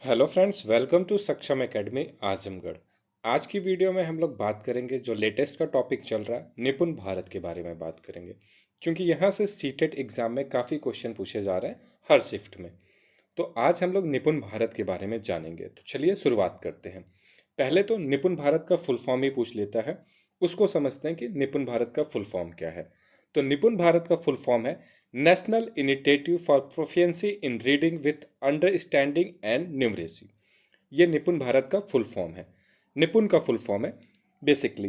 Hello friends, welcome to सक्षम academy Azamgarh. आज की वीडियो में हम लोग बात करेंगे जो लेटेस्ट का टॉपिक चल रहा है निपुण भारत के बारे में बात करेंगे, क्योंकि यहाँ से सीटेट एग्ज़ाम में काफ़ी क्वेश्चन पूछे जा रहे हैं हर शिफ्ट में। तो आज हम लोग निपुण भारत के बारे में जानेंगे। तो चलिए शुरुआत करते हैं। पहले तो निपुण भारत का फुल फॉर्म ही पूछ लेता है, उसको समझते हैं कि निपुण भारत का फुल फॉर्म क्या है। तो निपुण भारत का फुल फॉर्म है national initiative for proficiency in reading with understanding and numeracy. ये निपुण भारत का फुल फॉर्म है, निपुण का फुल फॉर्म है बेसिकली।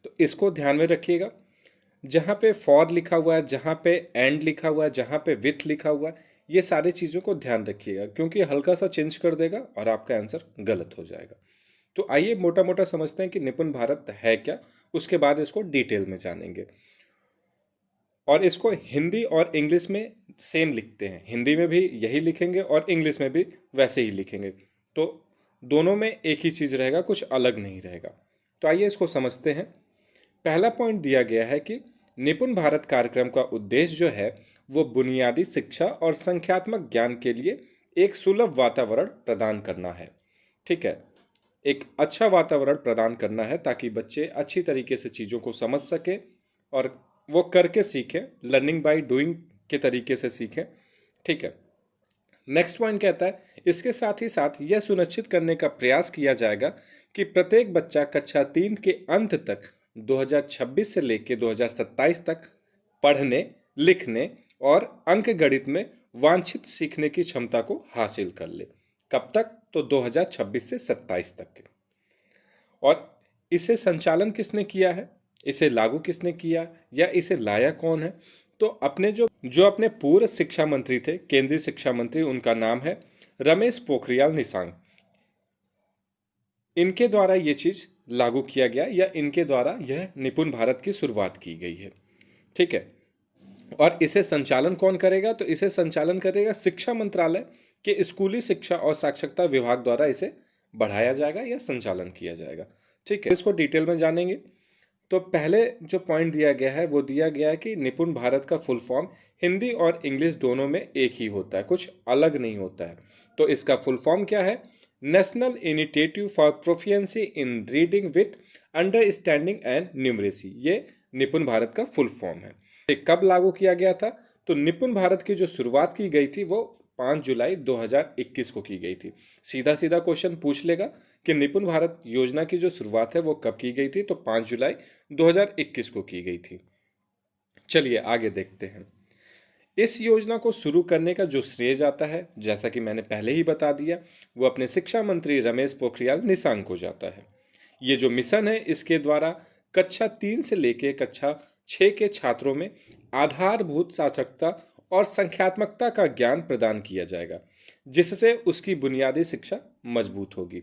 तो इसको ध्यान में रखिएगा। जहाँ पे फॉर लिखा हुआ है, जहाँ पे एंड लिखा हुआ है, जहाँ पे विथ लिखा हुआ है, ये सारी चीज़ों को ध्यान रखिएगा, क्योंकि हल्का सा चेंज कर देगा और आपका आंसर गलत हो जाएगा। तो आइए मोटा मोटा समझते हैं कि निपुण भारत है क्या, उसके बाद इसको डिटेल में जानेंगे। और इसको हिंदी और इंग्लिश में सेम लिखते हैं, हिंदी में भी यही लिखेंगे और इंग्लिश में भी वैसे ही लिखेंगे। तो दोनों में एक ही चीज़ रहेगा, कुछ अलग नहीं रहेगा। तो आइए इसको समझते हैं। पहला पॉइंट दिया गया है कि निपुण भारत कार्यक्रम का उद्देश्य जो है वो बुनियादी शिक्षा और संख्यात्मक ज्ञान के लिए एक सुलभ वातावरण प्रदान करना है। ठीक है, एक अच्छा वातावरण प्रदान करना है ताकि बच्चे अच्छी तरीके से चीज़ों को समझ सकें और वो करके सीखें, लर्निंग बाय डूइंग के तरीके से सीखें। ठीक है, नेक्स्ट पॉइंट कहता है इसके साथ ही साथ यह सुनिश्चित करने का प्रयास किया जाएगा कि प्रत्येक बच्चा कक्षा 3 के अंत तक 2026 से लेकर 2027 तक पढ़ने, लिखने और अंक गणित में वांछित सीखने की क्षमता को हासिल कर ले। कब तक? तो 2026 से 27 तक के। और इसे संचालन किसने किया है, इसे लागू किसने किया, या इसे लाया कौन है? तो अपने जो जो अपने पूर्व शिक्षा मंत्री थे, केंद्रीय शिक्षा मंत्री, उनका नाम है रमेश पोखरियाल निशंक। इनके द्वारा ये चीज़ लागू किया गया, या इनके द्वारा यह निपुण भारत की शुरुआत की गई है। ठीक है, और इसे संचालन कौन करेगा? तो इसे संचालन करेगा शिक्षा मंत्रालय के स्कूली शिक्षा और साक्षरता विभाग द्वारा इसे बढ़ाया जाएगा या संचालन किया जाएगा। ठीक है, इसको डिटेल में जानेंगे। तो पहले जो पॉइंट दिया गया है वो दिया गया है कि निपुण भारत का फुल फॉर्म हिंदी और इंग्लिश दोनों में एक ही होता है, कुछ अलग नहीं होता है। तो इसका फुल फॉर्म क्या है? National initiative for proficiency in reading with understanding and numeracy, ये निपुण भारत का फुल फॉर्म है। ये कब लागू किया गया था? तो निपुण भारत की जो शुरुआत की गई थी वो 5 जुलाई 2021 को की गई थी। सीधा सीधा क्वेश्चन पूछ लेगा कि निपुण भारत योजना की जो शुरुआत है वो कब की गई थी? तो 5 जुलाई 2021 को की गई थी। चलिए आगे देखते हैं। इस योजना को शुरू करने का जो श्रेय जाता है, जैसा कि मैंने पहले ही बता दिया, वो अपने शिक्षा मंत्री रमेश पोखरियाल निशंक को जाता है। ये जो मिशन है, इसके द्वारा कक्षा 3 से लेकर कक्षा 6 के छात्रों में आधारभूत साक्षरता और संख्यात्मकता का ज्ञान प्रदान किया जाएगा, जिससे उसकी बुनियादी शिक्षा मजबूत होगी।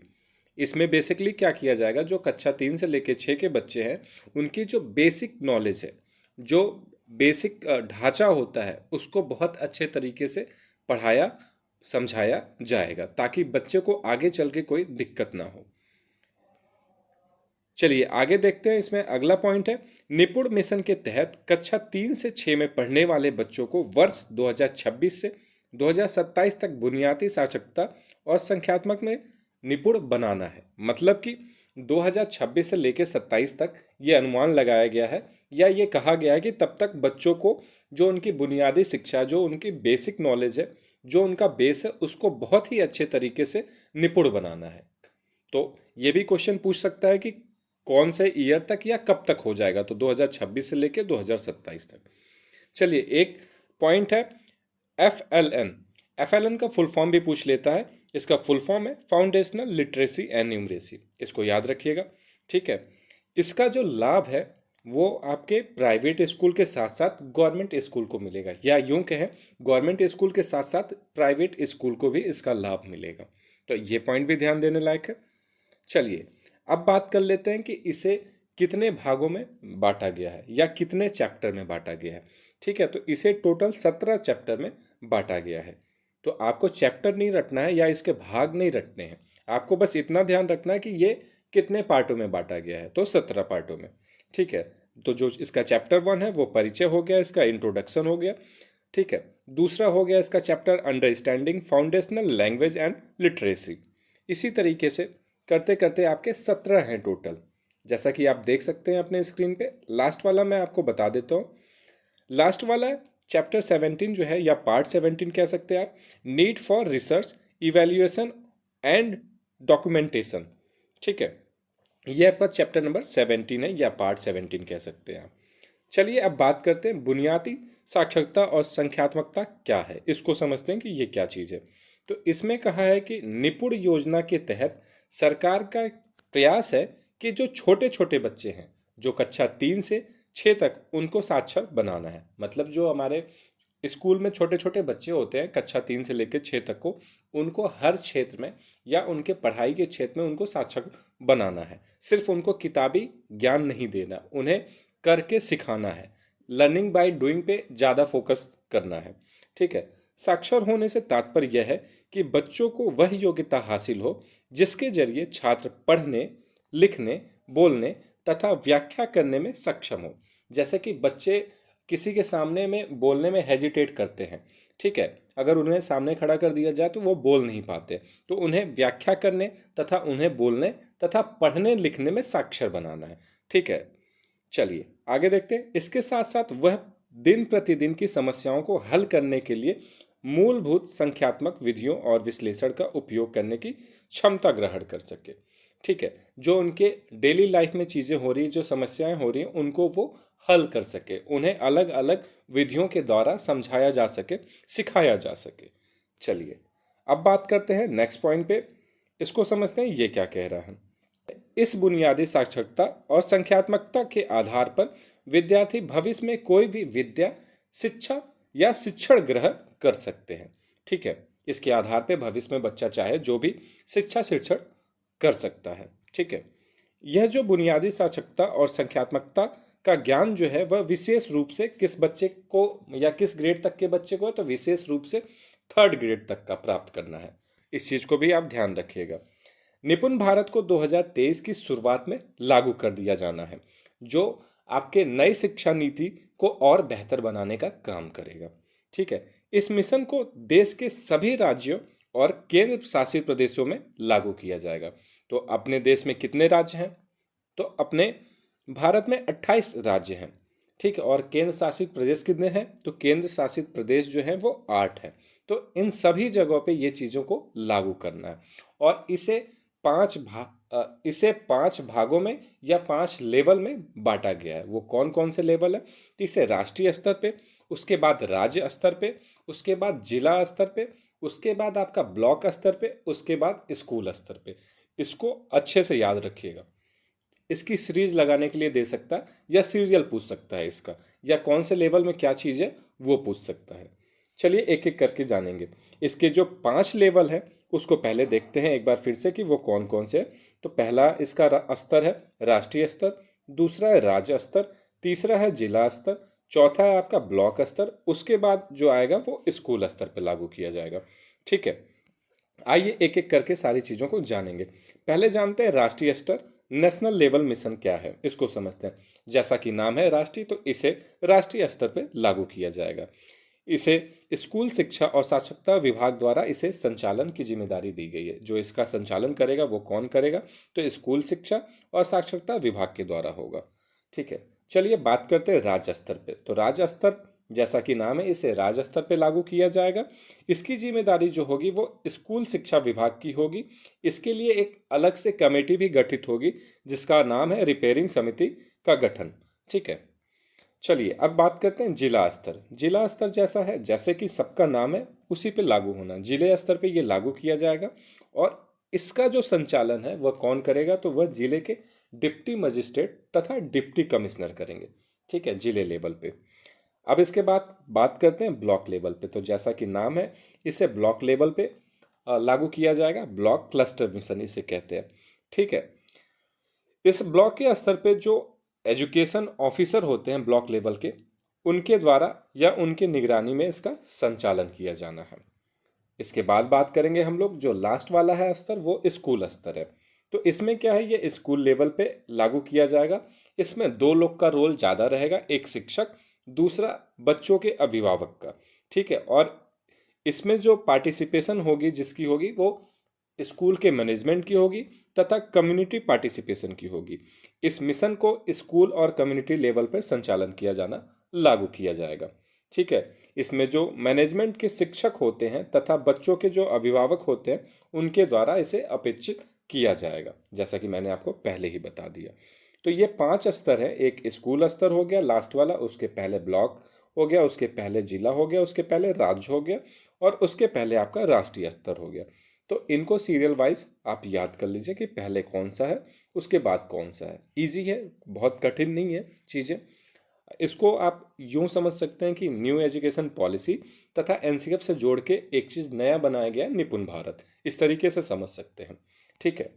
इसमें बेसिकली क्या किया जाएगा? जो कक्षा 3 से लेकर 6 के बच्चे हैं, उनकी जो बेसिक नॉलेज है, जो बेसिक ढांचा होता है, उसको बहुत अच्छे तरीके से पढ़ाया समझाया जाएगा, ताकि बच्चे को आगे चल के कोई दिक्कत ना हो। चलिए आगे देखते हैं। इसमें अगला पॉइंट है, निपुण मिशन के तहत कक्षा 3 से 6 में पढ़ने वाले बच्चों को वर्ष 2026 से 2027 तक बुनियादी साक्षरता और संख्यात्मक में निपुण बनाना है। मतलब कि 2026 से लेकर 27 तक ये अनुमान लगाया गया है, या ये कहा गया है कि तब तक बच्चों को जो उनकी बुनियादी शिक्षा, जो उनकी बेसिक नॉलेज है, जो उनका बेस है, उसको बहुत ही अच्छे तरीके से निपुण बनाना है। तो ये भी क्वेश्चन पूछ सकता है कि कौन से ईयर तक या कब तक हो जाएगा? तो 2026 से लेकर 2027 तक। चलिए एक पॉइंट है FLN। FLN का फुल फॉर्म भी पूछ लेता है। इसका फुल फॉर्म है फाउंडेशनल लिटरेसी एंड न्यूमरेसी। इसको याद रखिएगा। ठीक है, इसका जो लाभ है वो आपके प्राइवेट स्कूल के साथ साथ गवर्नमेंट स्कूल को मिलेगा, या यूं कहें गवर्नमेंट स्कूल के साथ साथ प्राइवेट स्कूल को भी इसका लाभ मिलेगा। तो ये पॉइंट भी ध्यान देने लायक है। चलिए अब बात कर लेते हैं कि इसे कितने भागों में बांटा गया है या कितने चैप्टर में बांटा गया है। ठीक है, तो इसे टोटल 17 चैप्टर में बांटा गया है। तो आपको चैप्टर नहीं रखना है या इसके भाग नहीं रखने हैं, आपको बस इतना ध्यान रखना है कि ये कितने पार्टों में बांटा गया है। तो 17 पार्टों में। ठीक है, तो जो इसका चैप्टर 1 है वो परिचय हो गया, इसका इंट्रोडक्शन हो गया। ठीक है। दूसरा हो गया इसका chapter understanding foundational language and literacy. इसी तरीके से करते करते आपके 17 हैं टोटल, जैसा कि आप देख सकते हैं अपने स्क्रीन पे। लास्ट वाला मैं आपको बता देता हूँ। लास्ट वाला चैप्टर 17 जो है, या पार्ट 17 कह सकते हैं आप, need for research evaluation and documentation. ठीक है, ये आपका चैप्टर नंबर 17 है, या पार्ट 17 कह सकते हैं आप। चलिए अब बात करते हैं बुनियादी साक्षरता और संख्यात्मकता क्या है, इसको समझते हैं कि ये क्या चीज़ है। तो इसमें कहा है कि निपुण योजना के तहत सरकार का प्रयास है कि जो छोटे छोटे बच्चे हैं, जो कक्षा 3 से 6 तक, उनको साक्षर बनाना है। मतलब जो हमारे स्कूल में छोटे छोटे बच्चे होते हैं कक्षा 3 से लेकर 6 तक को, उनको हर क्षेत्र में या उनके पढ़ाई के क्षेत्र में उनको साक्षर बनाना है। सिर्फ उनको किताबी ज्ञान नहीं देना, उन्हें करके सिखाना है। लर्निंग बाय डूइंग पे ज़्यादा फोकस करना है। ठीक है, साक्षर होने से तात्पर्य यह है कि बच्चों को वह योग्यता हासिल हो जिसके जरिए छात्र पढ़ने, लिखने, बोलने तथा व्याख्या करने में सक्षम हो। जैसे कि बच्चे किसी के सामने में बोलने में हेजिटेट करते हैं। ठीक है, अगर उन्हें सामने खड़ा कर दिया जाए तो वो बोल नहीं पाते, तो उन्हें व्याख्या करने तथा उन्हें बोलने तथा पढ़ने लिखने में साक्षर बनाना है। ठीक है, चलिए आगे देखते हैं। इसके साथ साथ वह दिन प्रतिदिन की समस्याओं को हल करने के लिए मूलभूत संख्यात्मक विधियों और विश्लेषण का उपयोग करने की क्षमता ग्रहण कर सके। ठीक है, जो उनके डेली लाइफ में चीज़ें हो रही, जो समस्याएं हो रही हैं, उनको वो हल कर सके, उन्हें अलग अलग विधियों के द्वारा समझाया जा सके, सिखाया जा सके। चलिए अब बात करते हैं नेक्स्ट पॉइंट पे, इसको समझते हैं ये क्या कह रहा है। इस बुनियादी साक्षरता और संख्यात्मकता के आधार पर विद्यार्थी भविष्य में कोई भी विद्या, शिक्षा या शिक्षण ग्रहण कर सकते हैं। ठीक है, इसके आधार पर भविष्य में बच्चा चाहे जो भी शिक्षा शिक्षण कर सकता है। ठीक है, यह जो बुनियादी साक्षरता और संख्यात्मकता का ज्ञान जो है, वह विशेष रूप से किस बच्चे को या किस ग्रेड तक के बच्चे को है, तो विशेष रूप से 3rd ग्रेड तक का प्राप्त करना है। इस चीज को भी आप ध्यान रखिएगा। निपुण भारत को 2023 की शुरुआत में लागू कर दिया जाना है, जो आपके नई शिक्षा नीति को और बेहतर बनाने का काम करेगा। ठीक है, इस मिशन को देश के सभी राज्यों और केंद्र शासित प्रदेशों में लागू किया जाएगा। तो अपने देश में कितने राज्य हैं? तो अपने भारत में 28 राज्य हैं। ठीक है, और केंद्र शासित प्रदेश कितने हैं? तो केंद्र शासित प्रदेश जो है वो 8 है। तो इन सभी जगहों पे ये चीज़ों को लागू करना है, और इसे 5 भागों में या 5 लेवल में बांटा गया है। वो कौन कौन से लेवल है? तो इसे राष्ट्रीय स्तर पे, उसके बाद राज्य स्तर पे, उसके बाद जिला स्तर पे, उसके बाद आपका ब्लॉक स्तर पे, उसके बाद स्कूल स्तर पे। इसको अच्छे से याद रखिएगा। इसकी सीरीज लगाने के लिए दे सकता है, या सीरियल पूछ सकता है इसका, या कौन से लेवल में क्या चीज़ है वो पूछ सकता है। चलिए एक एक करके जानेंगे। इसके जो 5 लेवल है उसको पहले देखते हैं एक बार फिर से कि वो कौन कौन से है। तो पहला इसका स्तर है राष्ट्रीय स्तर, दूसरा है राज्य स्तर, तीसरा है जिला स्तर, चौथा है आपका ब्लॉक स्तर, उसके बाद जो आएगा वो स्कूल स्तर पर लागू किया जाएगा। ठीक है, आइए एक एक करके सारी चीज़ों को जानेंगे। पहले जानते हैं राष्ट्रीय स्तर, नेशनल लेवल मिशन क्या है, इसको समझते हैं। जैसा कि नाम है राष्ट्रीय, तो इसे राष्ट्रीय स्तर पर लागू किया जाएगा। इसे स्कूल शिक्षा और साक्षरता विभाग द्वारा इसे संचालन की जिम्मेदारी दी गई है। जो इसका संचालन करेगा वो कौन करेगा? तो स्कूल शिक्षा और साक्षरता विभाग के द्वारा होगा। ठीक है, चलिए बात करते हैं राज्य स्तर पे। तो राज्य स्तर, जैसा कि नाम है, इसे राज्य स्तर पे लागू किया जाएगा। इसकी जिम्मेदारी जो होगी वो स्कूल शिक्षा विभाग की होगी। इसके लिए एक अलग से कमेटी भी गठित होगी जिसका नाम है रिपेयरिंग समिति का गठन। ठीक है, चलिए अब बात करते हैं जिला स्तर। जिला स्तर जैसा है, जैसे कि सबका नाम है उसी पे लागू होना, जिले स्तर पे ये लागू किया जाएगा। और इसका जो संचालन है वह कौन करेगा? तो वह जिले के डिप्टी मजिस्ट्रेट तथा डिप्टी कमिश्नर करेंगे। ठीक है, जिले लेवल पे। अब इसके बाद बात करते हैं ब्लॉक लेवल पे। तो जैसा कि नाम है, इसे ब्लॉक लेवल पे लागू किया जाएगा। ब्लॉक क्लस्टर मिशन इसे कहते हैं। ठीक है, इस ब्लॉक के स्तर पे जो एजुकेशन ऑफिसर होते हैं ब्लॉक लेवल के, उनके द्वारा या उनके निगरानी में इसका संचालन किया जाना है। इसके बाद बात करेंगे हम लोग, जो लास्ट वाला है स्तर, वो स्कूल स्तर है। तो इसमें क्या है, ये स्कूल लेवल पे लागू किया जाएगा। इसमें 2 लोग का रोल ज़्यादा रहेगा, एक शिक्षक, दूसरा बच्चों के अभिभावक का। ठीक है। और इसमें जो पार्टिसिपेशन होगी जिसकी होगी वो स्कूल के मैनेजमेंट की होगी तथा कम्युनिटी पार्टिसिपेशन की होगी। इस मिशन को स्कूल और कम्युनिटी लेवल पर संचालन किया जाना लागू किया जाएगा। ठीक है। इसमें जो मैनेजमेंट के शिक्षक होते हैं तथा बच्चों के जो अभिभावक होते हैं उनके द्वारा इसे अपेक्षित किया जाएगा, जैसा कि मैंने आपको पहले ही बता दिया। तो ये 5 स्तर है। एक स्कूल स्तर हो गया लास्ट वाला, उसके पहले ब्लॉक हो गया, उसके पहले जिला हो गया, उसके पहले राज्य हो गया और उसके पहले आपका राष्ट्रीय स्तर हो गया। तो इनको सीरियल वाइज आप याद कर लीजिए कि पहले कौन सा है उसके बाद कौन सा है। इजी है, बहुत कठिन नहीं है चीज़ें। इसको आप यूं समझ सकते हैं कि न्यू एजुकेशन पॉलिसी तथा एनसीएफ से जोड़ के एक चीज़ नया बनाया गया निपुण भारत, इस तरीके से समझ सकते हैं। ठीक है,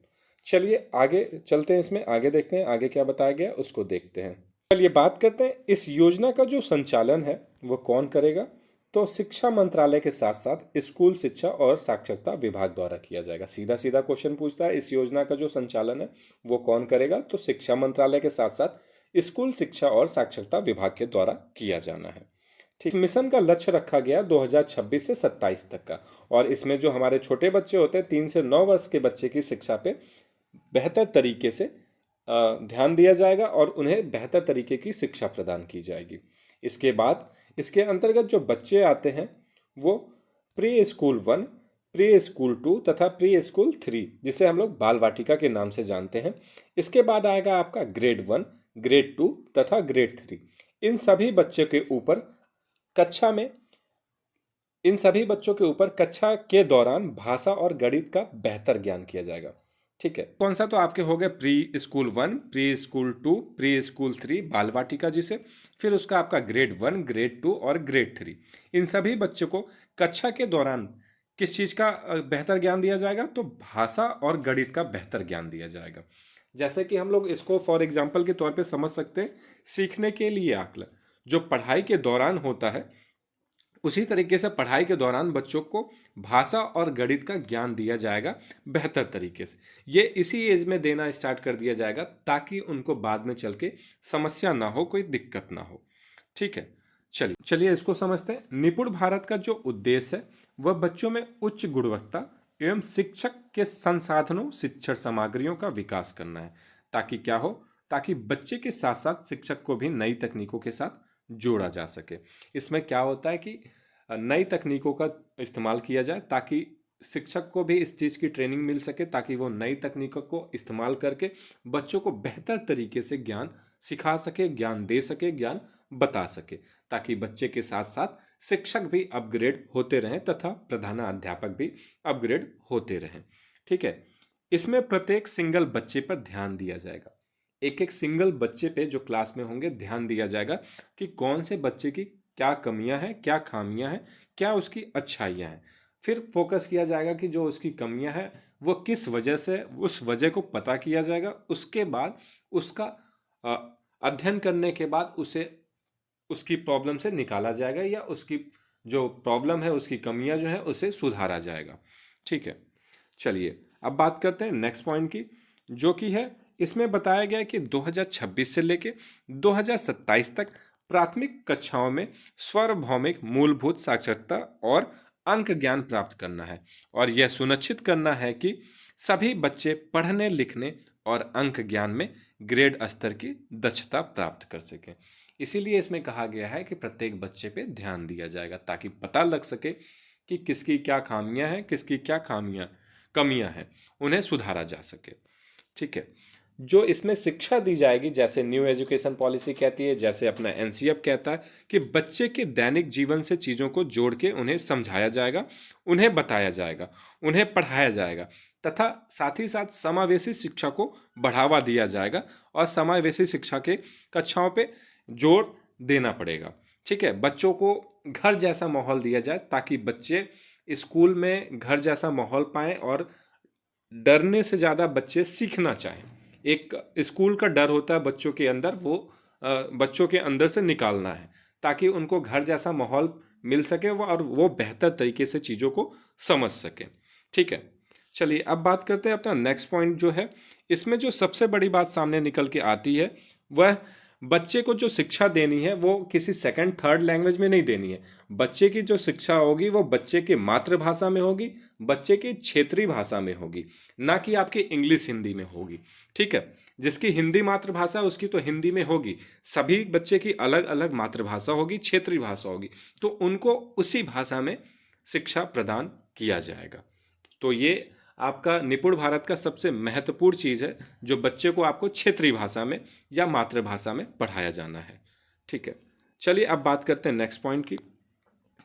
चलिए आगे चलते हैं, इसमें आगे देखते हैं आगे क्या बताया गया उसको देखते हैं। चलिए बात करते हैं इस योजना का जो संचालन है वो कौन करेगा। तो शिक्षा मंत्रालय के साथ साथ स्कूल शिक्षा और साक्षरता विभाग द्वारा किया जाएगा। सीधा सीधा क्वेश्चन पूछता है, इस योजना का जो संचालन है वो कौन करेगा। तो शिक्षा मंत्रालय के साथ साथ स्कूल शिक्षा और साक्षरता विभाग के द्वारा किया जाना है। ठीक, मिशन का लक्ष्य रखा गया 2026 से 27 तक का। और इसमें जो हमारे छोटे बच्चे होते हैं 3 से 9 वर्ष के बच्चे की शिक्षा पे बेहतर तरीके से ध्यान दिया जाएगा और उन्हें बेहतर तरीके की शिक्षा प्रदान की जाएगी। इसके बाद इसके अंतर्गत जो बच्चे आते हैं वो प्री स्कूल 1, प्री स्कूल 2 तथा प्री स्कूल 3, जिसे हम लोग बाल वाटिका के नाम से जानते हैं। इसके बाद आएगा आपका ग्रेड 1, ग्रेड 2 तथा ग्रेड 3। इन सभी बच्चों के ऊपर कक्षा में इन सभी बच्चों के ऊपर कक्षा के दौरान भाषा और गणित का बेहतर ज्ञान किया जाएगा। ठीक है, कौन सा, तो आपके हो गए pre school 1, pre school 2, pre school 3 बाल वाटिका जिसे, फिर उसका आपका ग्रेड 1, ग्रेड 2 और ग्रेड 3। इन सभी बच्चों को कक्षा के दौरान किस चीज़ का बेहतर ज्ञान दिया जाएगा, तो भाषा और गणित का बेहतर ज्ञान दिया जाएगा। जैसे कि हम लोग इसको फॉर एग्जाम्पल के तौर पे समझ सकते हैं, सीखने के लिए आकलन जो पढ़ाई के दौरान होता है उसी तरीके से पढ़ाई के दौरान बच्चों को भाषा और गणित का ज्ञान दिया जाएगा बेहतर तरीके से। ये इसी एज में देना स्टार्ट कर दिया जाएगा ताकि उनको बाद में चल के समस्या ना हो, कोई दिक्कत ना हो। ठीक है, चलिए इसको समझते हैं। निपुण भारत का जो उद्देश्य है वह बच्चों में उच्च गुणवत्ता एवं शिक्षक के संसाधनों शिक्षण सामग्रियों का विकास करना है। ताकि क्या हो, ताकि बच्चे के साथ साथ शिक्षक को भी नई तकनीकों के साथ जोड़ा जा सके। इसमें क्या होता है कि नई तकनीकों का इस्तेमाल किया जाए ताकि शिक्षक को भी इस चीज़ की ट्रेनिंग मिल सके, ताकि वो नई तकनीकों को इस्तेमाल करके बच्चों को बेहतर तरीके से ज्ञान सिखा सके, ज्ञान दे सके, ज्ञान बता सके, ताकि बच्चे के साथ साथ शिक्षक भी अपग्रेड होते रहें तथा प्रधानाध्यापक भी अपग्रेड होते रहें। ठीक है, इसमें प्रत्येक सिंगल बच्चे पर ध्यान दिया जाएगा। एक एक सिंगल बच्चे पे जो क्लास में होंगे ध्यान दिया जाएगा कि कौन से बच्चे की क्या कमियां हैं, क्या खामियां हैं, क्या उसकी अच्छाइयां हैं। फिर फोकस किया जाएगा कि जो उसकी कमियां हैं वो किस वजह से, उस वजह को पता किया जाएगा। उसके बाद उसका अध्ययन करने के बाद उसे उसकी प्रॉब्लम से निकाला जाएगा या उसकी जो प्रॉब्लम है, उसकी कमियां जो है उसे सुधारा जाएगा। ठीक है, चलिए अब बात करते हैं नेक्स्ट पॉइंट की, जो कि है इसमें बताया गया कि 2026 से लेके 2027 तक प्राथमिक कक्षाओं में सार्वभौमिक मूलभूत साक्षरता और अंक ज्ञान प्राप्त करना है और यह सुनिश्चित करना है कि सभी बच्चे पढ़ने लिखने और अंक ज्ञान में ग्रेड स्तर की दक्षता प्राप्त कर सकें। इसीलिए इसमें कहा गया है कि प्रत्येक बच्चे पे ध्यान दिया जाएगा ताकि पता लग सके कि किसकी क्या खामियां हैं, किसकी क्या कमियां हैं, उन्हें सुधारा जा सके। ठीक है, जो इसमें शिक्षा दी जाएगी, जैसे न्यू एजुकेशन पॉलिसी कहती है, जैसे अपना एनसीएफ कहता है कि बच्चे के दैनिक जीवन से चीज़ों को जोड़ के उन्हें समझाया जाएगा, उन्हें बताया जाएगा, उन्हें पढ़ाया जाएगा तथा साथ ही साथ समावेशी शिक्षा को बढ़ावा दिया जाएगा और समावेशी शिक्षा के कक्षाओं पे जोर देना पड़ेगा। ठीक है, बच्चों को घर जैसा माहौल दिया जाए ताकि बच्चे स्कूल में घर जैसा माहौल पाएं और डरने से ज़्यादा बच्चे सीखना चाहें। एक स्कूल का डर होता है बच्चों के अंदर, वो बच्चों के अंदर से निकालना है ताकि उनको घर जैसा माहौल मिल सके और वो बेहतर तरीके से चीज़ों को समझ सकें। ठीक है, चलिए अब बात करते हैं अपना नेक्स्ट पॉइंट जो है। इसमें जो सबसे बड़ी बात सामने निकल के आती है वह बच्चे को जो शिक्षा देनी है वो किसी सेकंड थर्ड लैंग्वेज में नहीं देनी है। बच्चे की जो शिक्षा होगी वो बच्चे की मातृभाषा में होगी, बच्चे की क्षेत्रीय भाषा में होगी, ना कि आपकी इंग्लिश हिंदी में होगी। ठीक है, जिसकी हिंदी मातृभाषा उसकी तो हिंदी में होगी, सभी बच्चे की अलग अलग मातृभाषा होगी, क्षेत्रीय भाषा होगी, तो उनको उसी भाषा में शिक्षा प्रदान किया जाएगा। तो ये आपका निपुण भारत का सबसे महत्वपूर्ण चीज़ है, जो बच्चे को आपको क्षेत्रीय भाषा में या मातृभाषा में पढ़ाया जाना है। ठीक है, चलिए अब बात करते हैं नेक्स्ट पॉइंट की।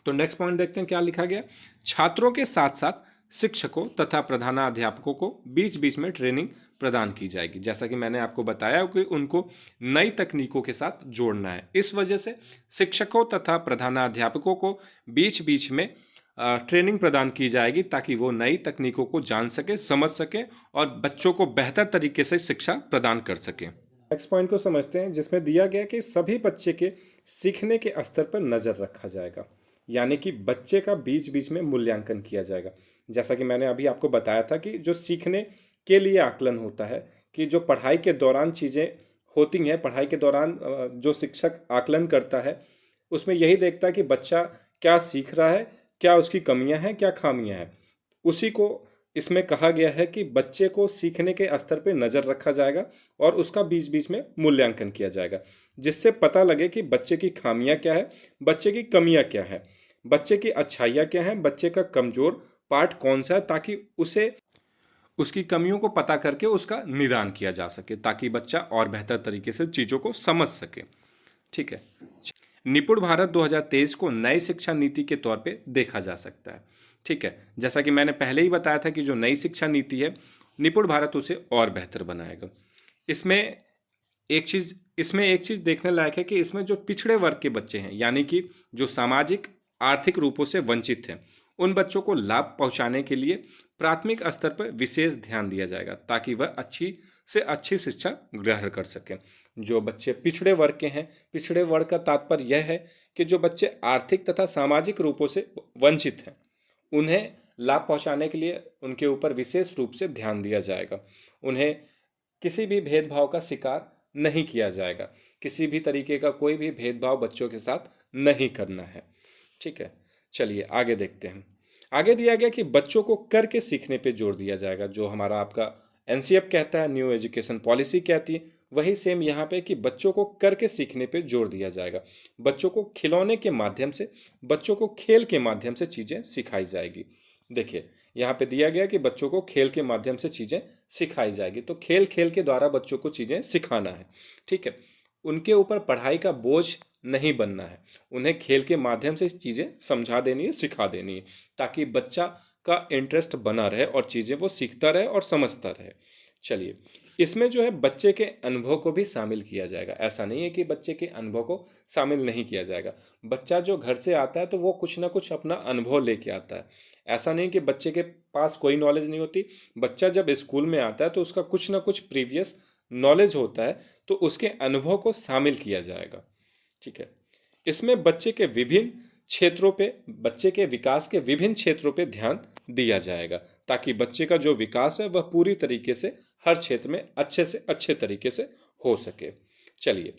तो नेक्स्ट पॉइंट देखते हैं क्या लिखा गया। छात्रों के साथ साथ शिक्षकों तथा प्रधानाध्यापकों को बीच बीच में ट्रेनिंग प्रदान की जाएगी। जैसा कि मैंने आपको बताया कि उनको नई तकनीकों के साथ जोड़ना है, इस वजह से शिक्षकों तथा प्रधानाध्यापकों को बीच बीच में ट्रेनिंग प्रदान की जाएगी, ताकि वो नई तकनीकों को जान सके, समझ सके और बच्चों को बेहतर तरीके से शिक्षा प्रदान कर सके। नेक्स्ट पॉइंट को समझते हैं, जिसमें दिया गया कि सभी बच्चे के सीखने के स्तर पर नज़र रखा जाएगा, यानी कि बच्चे का बीच बीच में मूल्यांकन किया जाएगा। जैसा कि मैंने अभी आपको बताया था कि जो सीखने के लिए आकलन होता है, कि जो पढ़ाई के दौरान चीज़ें होती हैं, पढ़ाई के दौरान जो शिक्षक आकलन करता है उसमें यही देखता है कि बच्चा क्या सीख रहा है, क्या उसकी कमियां हैं, क्या खामियां हैं। उसी को इसमें कहा गया है कि बच्चे को सीखने के स्तर पर नज़र रखा जाएगा और उसका बीच बीच में मूल्यांकन किया जाएगा, जिससे पता लगे कि बच्चे की खामियां क्या है, बच्चे की कमियां क्या है, बच्चे की अच्छाइयाँ क्या हैं, बच्चे का कमज़ोर पार्ट कौन सा है, ताकि उसे उसकी कमियों को पता करके उसका निदान किया जा सके, ताकि बच्चा और बेहतर तरीके से चीज़ों को समझ सके। ठीक है, निपुण भारत 2023 को नई शिक्षा नीति के तौर पे देखा जा सकता है। ठीक है, जैसा कि मैंने पहले ही बताया था कि जो नई शिक्षा नीति है, निपुण भारत उसे और बेहतर बनाएगा। इसमें एक चीज़ देखने लायक है कि इसमें जो पिछड़े वर्ग के बच्चे हैं, यानी कि जो सामाजिक आर्थिक रूपों से वंचित हैं, उन बच्चों को लाभ पहुंचाने के लिए प्राथमिक स्तर पर विशेष ध्यान दिया जाएगा, ताकि वह अच्छी से अच्छी शिक्षा ग्रहण कर सकें। जो बच्चे पिछड़े वर्ग के हैं, पिछड़े वर्ग का तात्पर्य यह है कि जो बच्चे आर्थिक तथा सामाजिक रूपों से वंचित हैं, उन्हें लाभ पहुंचाने के लिए उनके ऊपर विशेष रूप से ध्यान दिया जाएगा। उन्हें किसी भी भेदभाव का शिकार नहीं किया जाएगा, किसी भी तरीके का कोई भी भेदभाव बच्चों के साथ नहीं करना है। ठीक है, चलिए आगे देखते हैं। आगे दिया गया कि बच्चों को करके सीखने पे जोर दिया जाएगा। जो हमारा आपका एनसीएफ कहता है, न्यू एजुकेशन पॉलिसी कहती है, वही सेम यहाँ पे कि बच्चों को करके सीखने पे जोर दिया जाएगा। बच्चों को खिलौने के माध्यम से, बच्चों को खेल के माध्यम से चीज़ें सिखाई जाएगी। देखिए यहाँ पे दिया गया कि बच्चों को खेल के माध्यम से चीज़ें सिखाई जाएगी, तो खेल खेल के द्वारा बच्चों को चीज़ें सिखाना है। ठीक है, उनके ऊपर पढ़ाई का बोझ नहीं बनना है, उन्हें खेल के माध्यम से चीज़ें समझा देनी है, सिखा देनी है, ताकि बच्चा का इंटरेस्ट बना रहे और चीज़ें वो सीखता रहे और समझता रहे। चलिए, इसमें जो है बच्चे के अनुभव को भी शामिल किया जाएगा। ऐसा नहीं है कि बच्चे के अनुभव को शामिल नहीं किया जाएगा। बच्चा जो घर से आता है तो वो कुछ ना कुछ अपना अनुभव लेके आता है। ऐसा नहीं कि बच्चे के पास कोई नॉलेज नहीं होती। बच्चा जब स्कूल में आता है तो उसका कुछ ना कुछ प्रीवियस नॉलेज होता है, तो उसके अनुभव को शामिल किया जाएगा। ठीक है, इसमें बच्चे के विभिन्न क्षेत्रों पे, बच्चे के विकास के विभिन्न क्षेत्रों पे ध्यान दिया जाएगा, ताकि बच्चे का जो विकास है वह पूरी तरीके से हर क्षेत्र में अच्छे से अच्छे तरीके से हो सके। चलिए,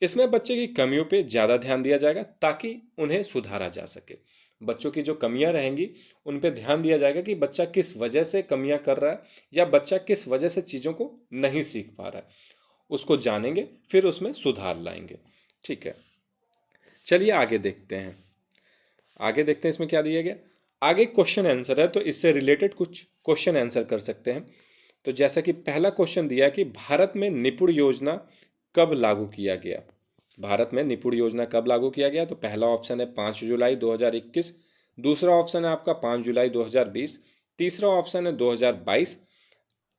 इसमें बच्चे की कमियों पे ज़्यादा ध्यान दिया जाएगा, ताकि उन्हें सुधारा जा सके। बच्चों की जो कमियां रहेंगी उन पे ध्यान दिया जाएगा कि बच्चा किस वजह से कमियां कर रहा है, या बच्चा किस वजह से चीज़ों को नहीं सीख पा रहा है, उसको जानेंगे, फिर उसमें सुधार लाएंगे। ठीक है, चलिए आगे देखते हैं। इसमें क्या दिया गया। आगे क्वेश्चन आंसर है, तो इससे रिलेटेड कुछ क्वेश्चन आंसर कर सकते हैं। तो जैसा कि पहला क्वेश्चन दिया कि भारत में निपुण योजना कब लागू किया गया। भारत में निपुण योजना कब लागू किया गया, तो पहला ऑप्शन है 5 जुलाई 2021, दूसरा ऑप्शन है आपका 5 जुलाई 2020, तीसरा ऑप्शन है 2022,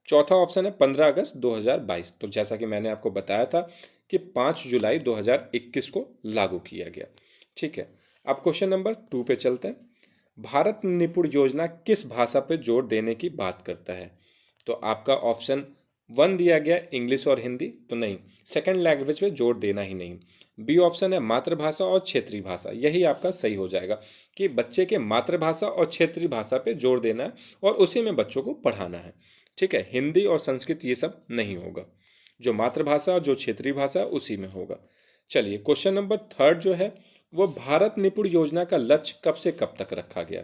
चौथा ऑप्शन है 15 अगस्त 2022। तो जैसा कि मैंने आपको बताया था कि 5 जुलाई 2021 को लागू किया गया। ठीक है, अब क्वेश्चन नंबर 2 पे चलते हैं। भारत निपुण योजना किस भाषा पे जोर देने की बात करता है। तो आपका ऑप्शन 1 दिया गया इंग्लिश और हिंदी, तो नहीं, सेकंड लैंग्वेज पे जोर देना ही नहीं। बी ऑप्शन है मातृभाषा और क्षेत्रीय भाषा, यही आपका सही हो जाएगा कि बच्चे के मातृभाषा और क्षेत्रीय भाषा पे जोर देना है और उसी में बच्चों को पढ़ाना है। ठीक है, हिंदी और संस्कृत ये सब नहीं होगा। जो मातृभाषा और जो क्षेत्रीय भाषा उसी में होगा। चलिए क्वेश्चन नंबर थर्ड जो है वो भारत निपुण योजना का लक्ष्य कब से कब तक रखा गया।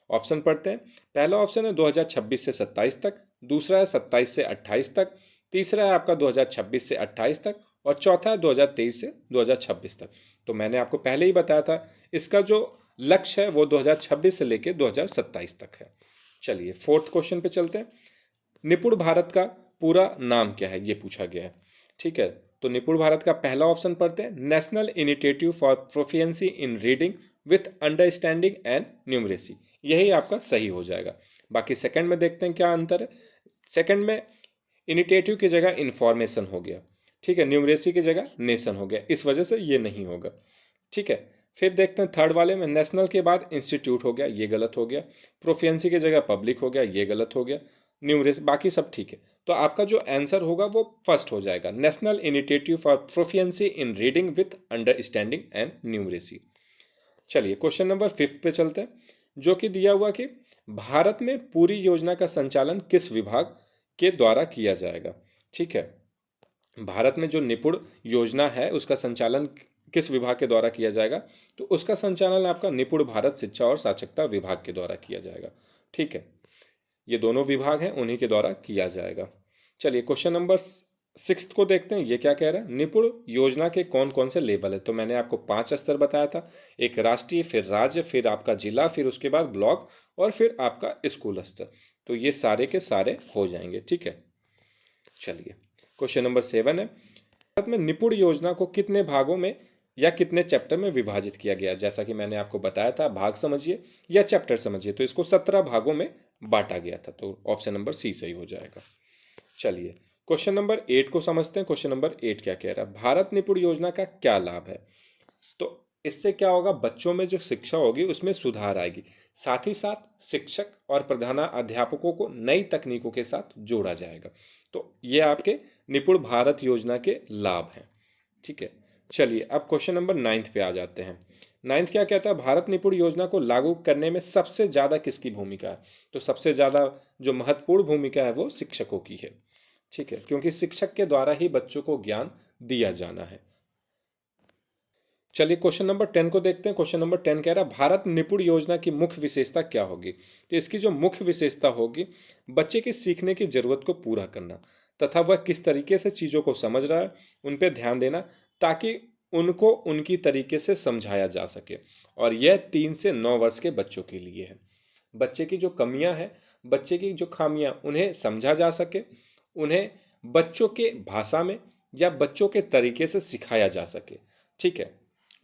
ऑप्शन पढ़ते हैं। पहला ऑप्शन है 2026 से 27 तक, दूसरा है 27 से 28 तक, तीसरा है आपका 2026 से 28 तक और चौथा है 2023 से 2026 तक। तो मैंने आपको पहले ही बताया था इसका जो लक्ष्य है वो 2026 से लेकर 2027 तक है। चलिए फोर्थ क्वेश्चन पे चलते हैं। निपुण भारत का पूरा नाम क्या है ये पूछा गया है। ठीक है, तो निपुण भारत का पहला ऑप्शन पढ़ते हैं, national initiative for proficiency in reading with understanding and numeracy. यही आपका सही हो जाएगा। बाकी सेकंड में देखते हैं क्या अंतर है। सेकंड में इनिशिएटिव की जगह इंफॉर्मेशन हो गया, ठीक है, न्यूमरेसी की जगह नेशन हो गया, इस वजह से ये नहीं होगा। ठीक है, फिर देखते हैं थर्ड वाले में, नेशनल के बाद इंस्टीट्यूट हो गया, ये गलत हो गया, प्रोफिशिएंसी की जगह पब्लिक हो गया, ये गलत हो गया, न्यूमरेसी बाकी सब ठीक है। तो आपका जो आंसर होगा वो फर्स्ट हो जाएगा, national initiative for proficiency in reading with understanding and numeracy. चलिए क्वेश्चन नंबर फिफ्थ पे चलते हैं, जो कि दिया हुआ कि भारत में पूरी योजना का संचालन किस विभाग के द्वारा किया जाएगा। ठीक है, भारत में जो निपुण योजना है उसका संचालन किस विभाग के द्वारा किया जाएगा, तो उसका संचालन आपका निपुण भारत शिक्षा और साक्षरता विभाग के द्वारा किया जाएगा। ठीक है, ये दोनों विभाग हैं, उन्हीं के द्वारा किया जाएगा। चलिए क्वेश्चन नंबर सिक्स को देखते हैं, ये क्या कह रहा है, निपुण योजना के कौन कौन से लेवल है। तो मैंने आपको 5 स्तर बताया था, एक राष्ट्रीय, फिर राज्य, फिर आपका जिला, फिर उसके बाद ब्लॉक और फिर आपका स्कूल स्तर। तो ये सारे के सारे हो जाएंगे। ठीक है, चलिए क्वेश्चन नंबर 7 है, भारत में निपुण योजना को कितने भागों में या कितने चैप्टर में विभाजित किया गया। जैसा कि मैंने आपको बताया था, भाग समझिए या चैप्टर समझिए, तो इसको 17 भागों में बांटा गया था। तो ऑप्शन नंबर सी सही हो जाएगा। चलिए क्वेश्चन नंबर 8 को समझते हैं। क्वेश्चन नंबर 8 क्या कह रहा है, भारत निपुण योजना का क्या लाभ है। तो इससे क्या होगा, बच्चों में जो शिक्षा होगी उसमें सुधार आएगी, साथ ही साथ शिक्षक और प्रधानाध्यापकों को नई तकनीकों के साथ जोड़ा जाएगा। तो ये आपके निपुण भारत योजना के लाभ हैं। ठीक है, चलिए अब क्वेश्चन नंबर 9 पे आ जाते हैं। 9 क्या कहता है, भारत निपुण योजना को लागू करने में सबसे ज्यादा किसकी भूमिका है। तो सबसे ज्यादा जो महत्वपूर्ण भूमिका है वो शिक्षकों की है। ठीक है, क्योंकि शिक्षक के द्वारा ही बच्चों को ज्ञान दिया जाना है। चलिए क्वेश्चन नंबर 10 को देखते हैं। क्वेश्चन नंबर 10 कह रहा है, भारत निपुण योजना की मुख्य विशेषता क्या होगी। तो इसकी जो मुख्य विशेषता होगी, बच्चे की सीखने की जरूरत को पूरा करना तथा वह किस तरीके से चीज़ों को समझ रहा है उन पर ध्यान देना, ताकि उनको उनकी तरीके से समझाया जा सके। और यह 3 से 9 वर्ष के बच्चों के लिए है। बच्चे की जो कमियां हैं, बच्चे की जो खामियां, उन्हें समझा जा सके, उन्हें बच्चों के भाषा में या बच्चों के तरीके से सिखाया जा सके। ठीक है,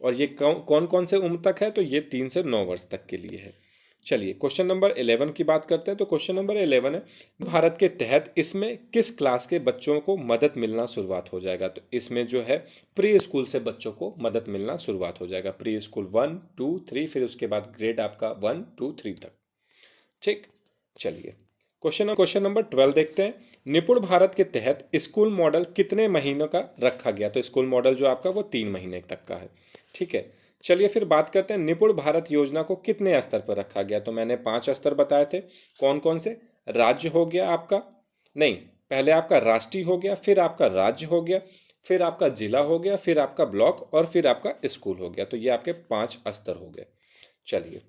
और ये कौन कौन से उम्र तक है, तो ये 3 से 9 वर्ष तक के लिए है। चलिए क्वेश्चन नंबर 11 की बात करते हैं। तो क्वेश्चन नंबर 11 है, भारत के तहत इसमें किस क्लास के बच्चों को मदद मिलना शुरुआत हो जाएगा। तो इसमें जो है प्री स्कूल से बच्चों को मदद मिलना शुरुआत हो जाएगा। प्री स्कूल 1 2 3, फिर उसके बाद ग्रेड आपका 1 2 3 तक। ठीक, चलिए क्वेश्चन नंबर 12 देखते हैं। निपुण भारत के तहत स्कूल मॉडल कितने महीनों का रखा गया। तो स्कूल मॉडल जो आपका वो 3 महीने तक का है। ठीक है, चलिए फिर बात करते हैं, निपुण भारत योजना को कितने स्तर पर रखा गया। तो मैंने 5 स्तर बताए थे। कौन कौन से, राज्य हो गया आपका, नहीं, पहले आपका राष्ट्रीय हो गया, फिर आपका राज्य हो गया, फिर आपका जिला हो गया, फिर आपका ब्लॉक और फिर आपका स्कूल हो गया। तो ये आपके 5 स्तर हो गए। चलिए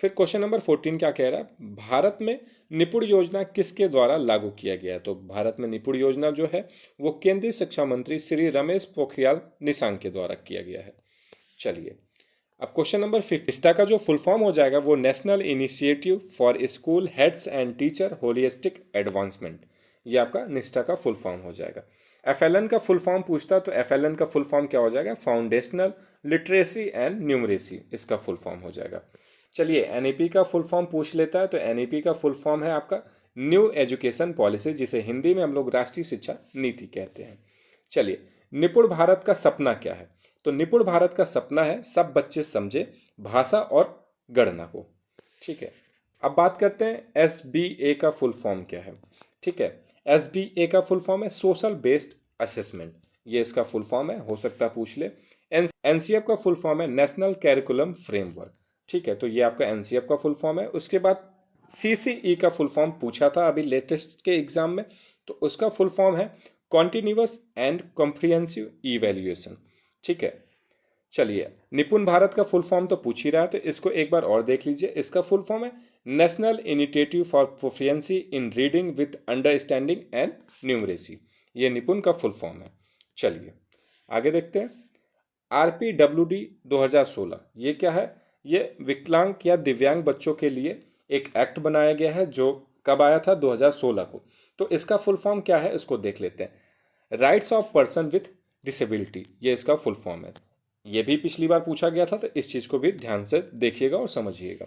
फिर क्वेश्चन नंबर 14 क्या कह रहा है, भारत में निपुण योजना किसके द्वारा लागू किया गया है। तो भारत में निपुण योजना जो है वो केंद्रीय शिक्षा मंत्री श्री रमेश पोखरियाल निशंक के द्वारा किया गया है। चलिए अब क्वेश्चन नंबर 15, निष्ठा का जो फुल फॉर्म हो जाएगा वो national initiative for school heads and teacher holistic advancement. ये आपका निष्ठा का फुल फॉर्म हो जाएगा। एफएलएन का फुल फॉर्म पूछता है, तो एफएलएन का फुल फॉर्म क्या हो जाएगा, फाउंडेशनल लिटरेसी एंड न्यूमरेसी, इसका फुल फॉर्म हो जाएगा। चलिए एनईपी का फुल फॉर्म पूछ लेता है, तो एनईपी का फुल फॉर्म है आपका न्यू एजुकेशन पॉलिसी, जिसे हिंदी में हम लोग राष्ट्रीय शिक्षा नीति कहते हैं। चलिए निपुण भारत का सपना क्या है। तो निपुण भारत का सपना है सब बच्चे समझे भाषा और गणना को। ठीक है, अब बात करते हैं एसबीए का फुल फॉर्म क्या है। ठीक है, एसबीए का फुल फॉर्म है सोशल बेस्ड असेसमेंट, ये इसका फुल फॉर्म है, हो सकता है पूछ ले। एनसीएफ का फुल फॉर्म है नेशनल कैरिकुलम फ्रेमवर्क। ठीक है, तो ये आपका एनसीएफ का फुल फॉर्म है। उसके बाद सीसीई का फुल फॉर्म पूछा था अभी लेटेस्ट के एग्जाम में, तो उसका फुल फॉर्म है कॉन्टिन्यूअस एंड कॉम्प्रिहेंसिव इवैल्यूएशन। ठीक है, चलिए निपुण भारत का फुल फॉर्म तो पूछ ही रहा है, तो इसको एक बार और देख लीजिए। इसका फुल फॉर्म है national initiative for proficiency in reading with understanding and numeracy. ये निपुण का फुल फॉर्म है। चलिए आगे देखते हैं। RPWD 2016 ये क्या है? ये विकलांग या दिव्यांग बच्चों के लिए एक एक्ट बनाया गया है जो कब आया था? 2016 को। तो इसका फुल फॉर्म क्या है इसको देख लेते हैं। Rights of person with disability, ये इसका फुल फॉर्म है। ये भी पिछली बार पूछा गया था, तो इस चीज़ को भी ध्यान से देखिएगा और समझिएगा।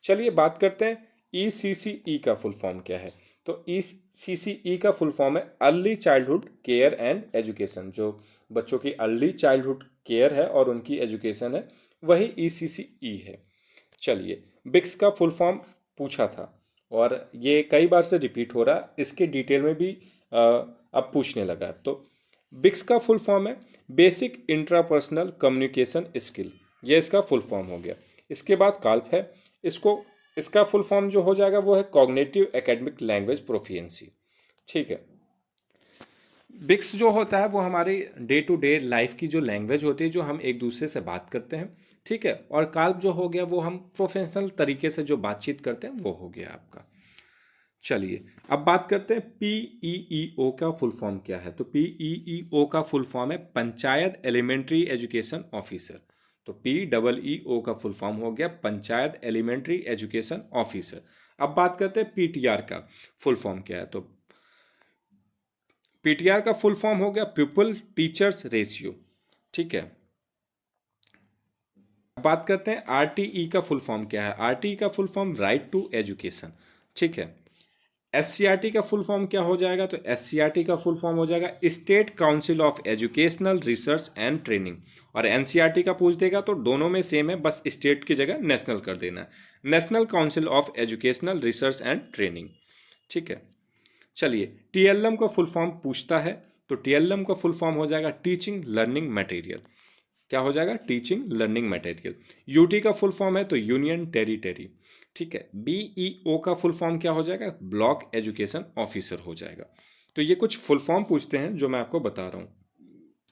चलिए बात करते हैं ECCE का फुल फॉर्म क्या है। तो ECCE का फुल फॉर्म है early childhood care and education. जो बच्चों की अर्ली चाइल्डहुड केयर है और उनकी एजुकेशन है, वही ECCE है। चलिए बिक्स का फुल फॉर्म पूछा था और ये कई बार से रिपीट हो रहा, इसके डिटेल में भी अब पूछने लगा। तो बिक्स का फुल फॉर्म है बेसिक इंट्रापर्सनल कम्युनिकेशन स्किल, ये इसका फुल फॉर्म हो गया। इसके बाद काल्प है, इसका फुल फॉर्म जो हो जाएगा वो है कॉग्निटिव एकेडमिक लैंग्वेज प्रोफिशिएंसी। ठीक है, बिक्स जो होता है वो हमारी डे टू डे लाइफ की जो लैंग्वेज होती है, जो हम एक दूसरे से बात करते हैं। ठीक है, और काल्प जो हो गया वो हम प्रोफेशनल तरीके से जो बातचीत करते हैं वो हो गया आपका। चलिए अब बात करते हैं PEEO का फुल फॉर्म क्या है। तो PEEO का फुल फॉर्म है पंचायत एलिमेंट्री एजुकेशन ऑफिसर। तो PEEO का फुल फॉर्म हो गया पंचायत एलिमेंट्री एजुकेशन ऑफिसर। अब बात करते हैं PTR का फुल फॉर्म क्या है। तो PTR का फुल फॉर्म हो गया पीपल टीचर्स रेशियो। ठीक है, अब बात करते हैं RTE का फुल फॉर्म क्या है। RTE का full form right to education. ठीक है, SCRT का फुल फॉर्म क्या हो जाएगा। तो SCRT का फुल फॉर्म हो जाएगा state council of educational research and training. और NCRT का पूछ देगा तो दोनों में सेम है, बस स्टेट की जगह नेशनल कर देना है, national council of educational research and training. ठीक है, चलिए TLM का फुल फॉर्म पूछता है। तो TLM का फुल फॉर्म हो जाएगा टीचिंग लर्निंग मटेरियल। क्या हो जाएगा? Teaching learning material. UT का फुल फॉर्म है तो यूनियन टेरिटरी। ठीक है, BEO का फुल फॉर्म क्या हो जाएगा? ब्लॉक एजुकेशन ऑफिसर हो जाएगा। तो ये कुछ फुल फॉर्म पूछते हैं जो मैं आपको बता रहा हूँ।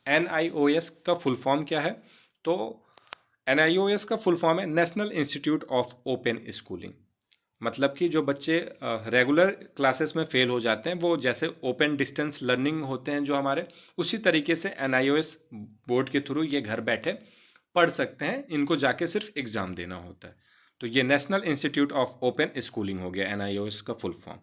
NIOS का फुल फॉर्म क्या है? तो NIOS का फुल फॉर्म है national institute of open schooling. मतलब कि जो बच्चे रेगुलर क्लासेस में फेल हो जाते हैं, वो जैसे ओपन डिस्टेंस लर्निंग होते हैं जो हमारे, उसी तरीके से NIOS बोर्ड के थ्रू ये घर बैठे पढ़ सकते हैं। इनको जाके सिर्फ एग्ज़ाम देना होता है। तो ये national institute of open schooling हो गया NIOS का फुल फॉर्म।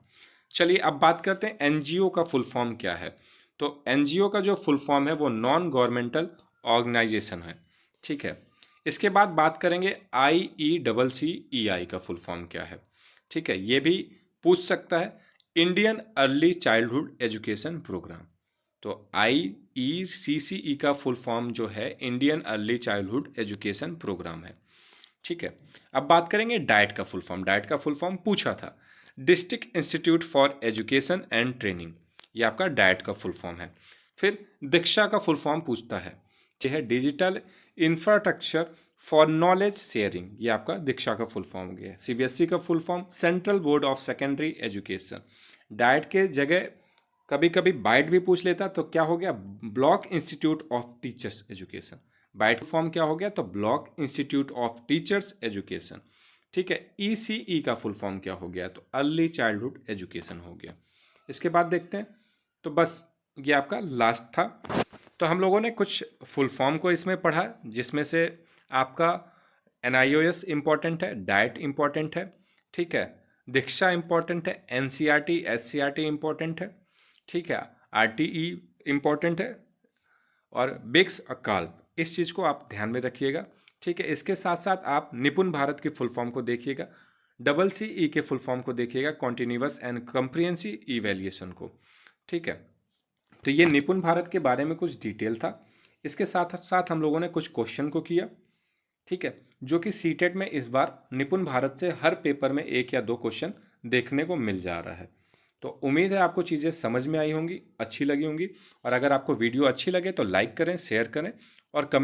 चलिए अब बात करते हैं NGO का फुल फॉर्म क्या है। तो NGO का जो फुल फॉर्म है वो नॉन गवर्नमेंटल ऑर्गेनाइजेशन है। ठीक है, इसके बाद बात करेंगे IECCEI का फुल फॉर्म क्या है। ठीक है, ये भी पूछ सकता है Indian early childhood education programme. तो IECCE का फुल फॉर्म जो है Indian early childhood education programme है। ठीक है, अब बात करेंगे डाइट का फुल फॉर्म। डाइट का फुल फॉर्म पूछा था district institute for education and training, ये आपका डाइट का फुल फॉर्म है। फिर दीक्षा का फुल फॉर्म पूछता है, यह है digital infrastructure for knowledge sharing, ये आपका दीक्षा का फुल फॉर्म हो गया। CBSE का full form central board of secondary education. Diet के जगह कभी कभी बाइट भी पूछ लेता, तो क्या हो गया? Block institute of teachers education. BITE form क्या हो गया? तो block institute of teachers education. ठीक है, ECE का फुल फॉर्म क्या हो गया? तो अर्ली चाइल्डहुड एजुकेशन हो गया। इसके बाद देखते हैं, तो बस ये आपका लास्ट था। तो हम लोगों ने कुछ फुल फॉर्म को इसमें पढ़ा, जिसमें से आपका NIOS इम्पॉर्टेंट है, डाइट इम्पॉर्टेंट है, ठीक है, दीक्षा इम्पॉर्टेंट है, NCRT SCRT इम्पॉर्टेंट है, ठीक है, RTE इम्पॉर्टेंट है, और बिक्स और काल्प, इस चीज़ को आप ध्यान में रखिएगा। ठीक है, इसके साथ साथ आप निपुण भारत की फुल फॉर्म को देखिएगा, CCE के फुल फॉर्म को देखिएगा, कॉन्टिन्यूअस एंड कम्प्रिहेंसिव इवैल्यूएशन को। ठीक है, तो ये निपुण भारत के बारे में कुछ डिटेल था। इसके साथ साथ हम लोगों ने कुछ क्वेश्चन को किया, ठीक है, जो कि सीटेट में इस बार निपुण भारत से हर पेपर में 1 या 2 क्वेश्चन देखने को मिल जा रहा है। तो उम्मीद है आपको चीज़ें समझ में आई होंगी, अच्छी लगी होंगी। और अगर आपको वीडियो अच्छी लगे तो लाइक करें, शेयर करें और कमेंट